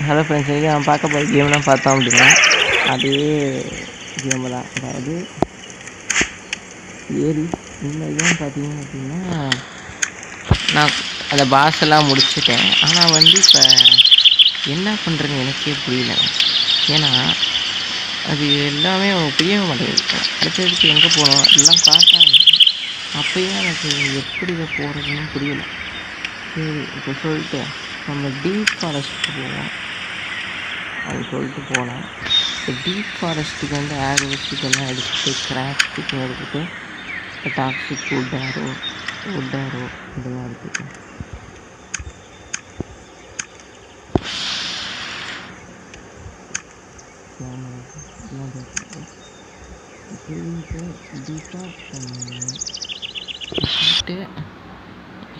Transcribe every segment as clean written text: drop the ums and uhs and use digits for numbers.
Hello friends, இன்றைக்கி நான் பார்க்க போகிற கேம்லாம் பார்த்தோம் அப்படின்னா அதே கேமு தான். அதாவது ஏரி இந்த கேம் பார்த்தீங்க அப்படின்னா நான் அந்த பாஸ் எல்லாம் முடிச்சுட்டேன். ஆனால் இப்போ என்ன பண்ணுறதுன்னு எனக்கே புரியல. ஏன்னா அது எல்லாமே புரிய மாட்டேங்குது. அடுத்ததுக்கு எங்கே போகணும் எல்லாம் காட்டாங்க. அப்போயும் எனக்கு எப்படி இதை போகிறதுன்னு புரியலை. சரி, இப்போ சொல்லிட்டு நம்ம டீப் ஃபாரஸ்ட்டுக்கு போவோம். அது சொல்லிட்டு போகலாம். இப்போ டீப் ஃபாரஸ்ட்டுக்கு ஆரோஸ் இதெல்லாம் எடுத்துகிட்டு கிராஃப்ட்டுக்கு எடுத்துகிட்டு டாக்ஸிக் வுட் ஆரோ இதெல்லாம் எடுத்துகிட்டு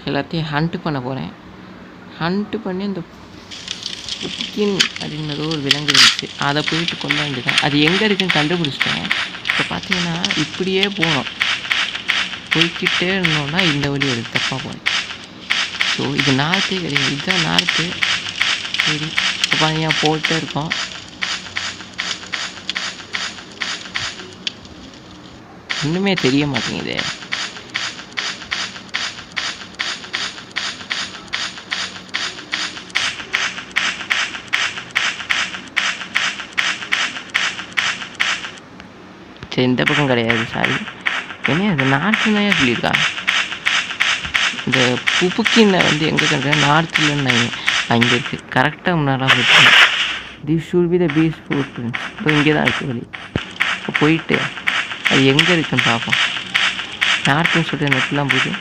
எல்லாத்தையும் ஹண்ட் பண்ண போகிறேன். ஹண்ட்டு பண்ணி இந்த புக்கின் அப்படின்னது ஒரு விலங்கு இருந்துச்சு, அதை போயிட்டு கொண்டு வந்துட்டேன். அது எங்கே இருக்குன்னு கண்டுபிடிச்சிட்டேன். இப்போ பார்த்தீங்கன்னா இப்படியே போகணும், போய்கிட்டே இருந்தோம்னா இந்த வழி எடுத்து தப்பாக போனேன். ஸோ இது நார்த்தே கிடையாது, இதுதான் நார்த்து. சரி, இப்போ பார்த்தீங்கன்னா போயிட்டே இருக்கோம். இன்னுமே தெரிய மாட்டேங்குது. சரி, இந்த பக்கம் கிடையாது, சாரி. ஏன்னா அது நார்த்துன்னு சொல்லியிருக்கா. இந்த புப்புக்கின்னை எங்கே கண்டுறா நார்த்துலன்னு அங்கே இருக்குது. கரெக்டாக முன்னாடி போயிட்டு this should be the piece footprints. இப்போ இங்கே தான் இருக்குது வழி. இப்போ போயிட்டு அது எங்கே இருக்குன்னு பார்ப்போம். நார்த்துன்னு சொல்லிட்டு நெட்லாம் போகுது,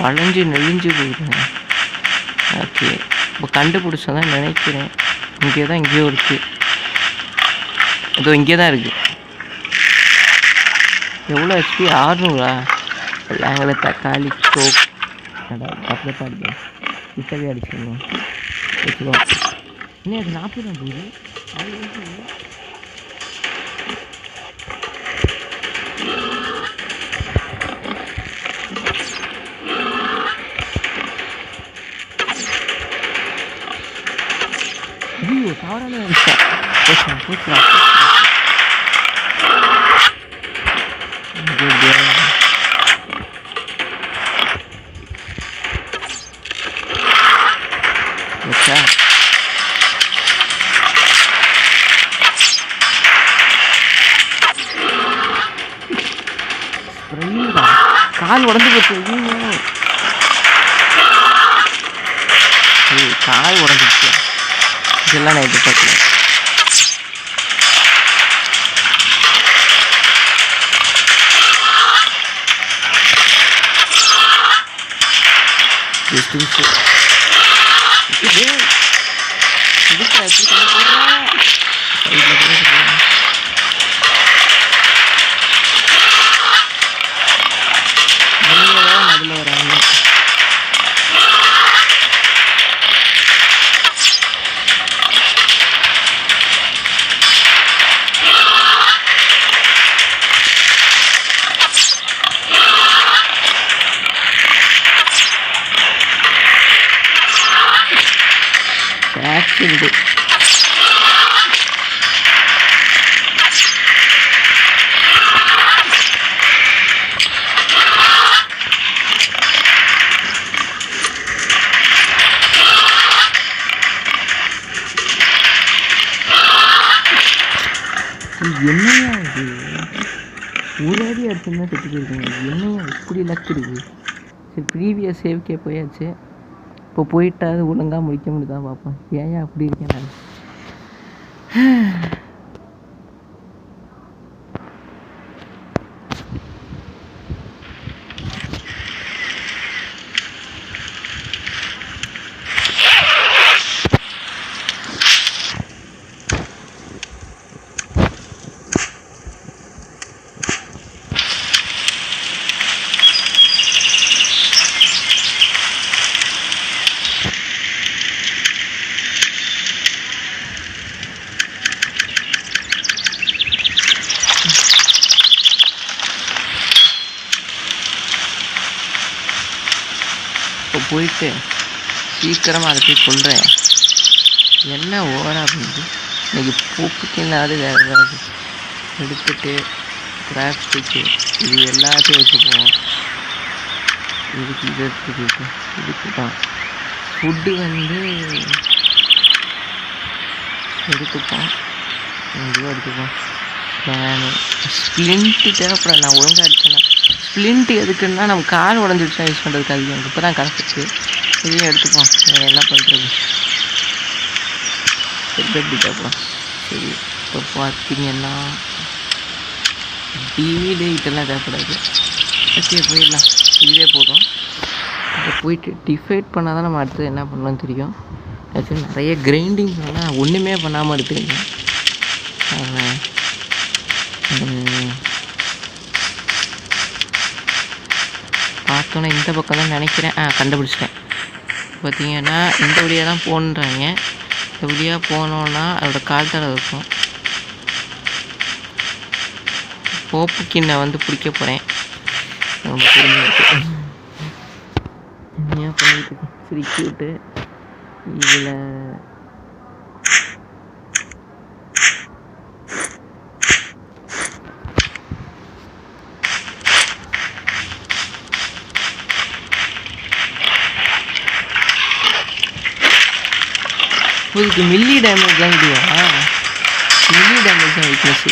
வளைஞ்சு நெளிஞ்சு போகுதுங்க. ஓகே, இப்போ கண்டுபிடிச்சதான் நினைக்கிறேன். இங்கே தான் எங்கேயோ இருக்குது. இதோ இங்கே தான் இருக்குது. எவ்வளோ ஹெச்பி? 600. எங்களை தக்காளி சோப் அப்படியே பாருங்க, இப்போவே அடிச்சிடணும் வச்சுக்கோம். இன்னும் அது 40 தான் போகுது. அது ஐயோ தவறான விஷயம். போச்சுடா. கால் உடஞ்சு போச்சு. கால் உடஞ்சிச்சு. இதெல்லாம் நான் எதிர்பார்க்கல. என்னையா இது ஒரு அடி அடிச்சுன்னா செத்து போயிருக்கீங்க. என்னையா இப்படி லக் இருக்குது. சரி, ப்ரீவியஸ் சேவ்கே போயாச்சு. இப்போ போயிட்டா அது ஒழுங்காக முடிக்க முடியுதான் பார்ப்போம். ஏன் அப்படி இருக்கேன் நான். இப்போ போயிட்டு சீக்கிரமாக அதை போய் கொள்றேன். என்ன ஓவரா பண்ணுது இன்னைக்கு பூப்புக்கினாவது வேறு ஏதாவது எடுத்துட்டு கிராஃப்ட் ஸ்டிக்கு இது எல்லாத்தையும் வச்சுப்போம். இதுக்கு இதை எடுத்துக்கிட்டு இதுக்கு தான் ஃபுட்டு வந்து எடுத்துப்போம். இதுவும் எடுத்துப்போம். ஃபேனு ஸ்ப்ளிண்ட்டு தேவைப்படாது. நான் ஒழுங்காக எடுத்தேன். ஸ்ப்ளிண்ட்டு எதுக்குன்னா நம்ம கார் உடஞ்சிடுச்சா யூஸ் பண்ணுறதுக்கு அது எனக்கு இப்போ தான் கிடச்சிச்சு. இதையும் எடுத்துப்போம். வேறு என்ன பண்ணுறது எப்படி தேவைப்படும். சரி இப்போ பார்த்தீங்கன்னா டிவிலே இதெல்லாம் தேவைப்படாது. ஓகே போயிடலாம். இதுவே போதும். இப்போ போயிட்டு டிஃபைட் பண்ணால் தான் நம்ம அடுத்து என்ன பண்ணணும்னு தெரியும். ஆக்சுவலி நிறைய கிரைண்டிங்ஸ்லாம் ஒன்றுமே பண்ணாமல் எடுத்துருக்கேன். பார்த்தோன்னே இந்த பக்கம் தான் நினைக்கிறேன். கண்டுபிடிச்சிட்டேன். பார்த்தீங்கன்னா இந்த வழியாக தான் போன்றாங்க. இந்த வழியாக போனோன்னா அதோட கால் தடவை இருக்கும். போப்புக்கின்னை வந்து பிடிக்க போகிறேன். ரொம்ப புரிஞ்சு என்ன பண்ணிட்டு சரி கியூட்டு இதில் இதுக்கு மில்லி டேமேஜ் தான் இதுவா? மில்லி டேமேஜ் தான் வீக்னஸ்ஸு.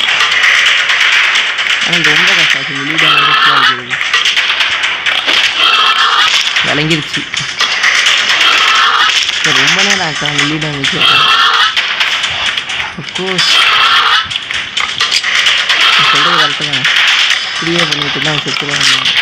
ஆனால் இது ரொம்ப கஷ்டம். மில்லி டேமேஜஸ்லாம் இருக்குது. விளங்கிருச்சு. ரொம்ப நேரம் ஆச்சா மில்லி டேமேஜ். அஃப்கோர்ஸ் சொல்கிறது கரெக்டு தான். ஃப்ரீயாக பண்ணிட்டு தான் செத்துருவாங்க.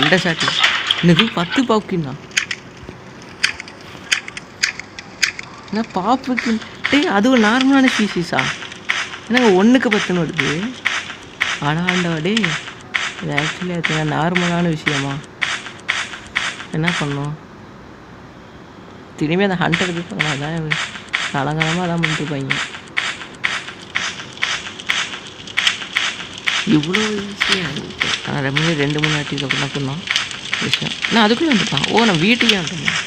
அண்டை சாட்டி எனக்கு 10 பாப்புக்கின்னா என்ன பாப்புக்கின் அதுவும் நார்மலான ஸ்பீஷீஸா? என்னங்க 1க்கு 10ன்னு வருது. ஆடாண்டே இது ஆக்சுவலி அது நார்மலான விஷயமா? என்ன பண்ணோம் திரும்பி அந்த ஹண்டருக்கு போனால் அதான் காலங்காலமாக அதான் பண்ணிட்டுருப்பாங்க. இவ்வளோ ஈஸியாக இருந்துச்சு. ஆனால் 2-3 வாட்டிக்கு அப்புறம் தான் பண்ணோம் விஷயம். நான் அதுக்குள்ளே வந்துட்டான். நான் வீட்டுக்கே வந்துட்டேன்.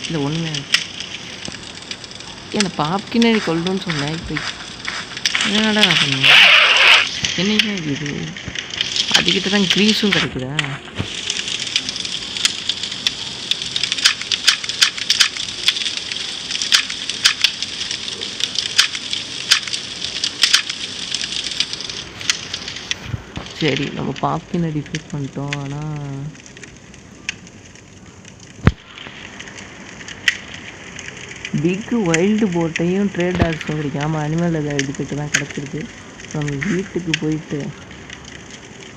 இல்லை ஒன்று அந்த பாப்கின் கொள்ளணும்னு சொன்னேன். இப்போ என்னடா நான் பண்ணேன்? என்னையா இது அதுக்கிட்ட தான் க்ரீஸும் கிடைக்குதா? சரி நம்ம பாப்கினை டிஃபீட் பண்ணிட்டோம். ஆனால் பிக் வைல்டு போட்டையும் ட்ரேட் டாக்ஸும் கிடைக்காம அனிமல் அதை எடுத்துகிட்டு தான் கிடச்சிருக்கு. நம்ம வீட்டுக்கு போயிட்டு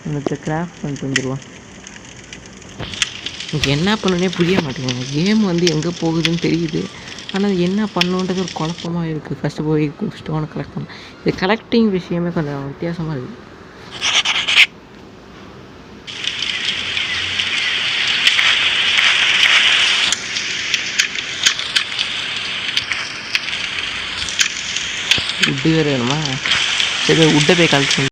நம்ம கிராஃப்ட் பண்ணிட்டு வந்துடுவோம். எனக்கு என்ன பண்ணணுன்னே புரிய மாட்டேங்குது. கேம் வந்து எங்கே போகுதுன்னு தெரியுது. ஆனால் அது என்ன பண்ணுன்றது ஒரு குழப்பமாக இருக்குது. ஃபஸ்ட்டு போய் ஸ்டோனை கலெக்ட் பண்ண இது கலெக்டிங் விஷயமே கொஞ்சம் வித்தியாசமாக இருக்குது. உட்டு வேறு வேணுமா? சரி உட்டை போய் கலெக்ட் பண்ணி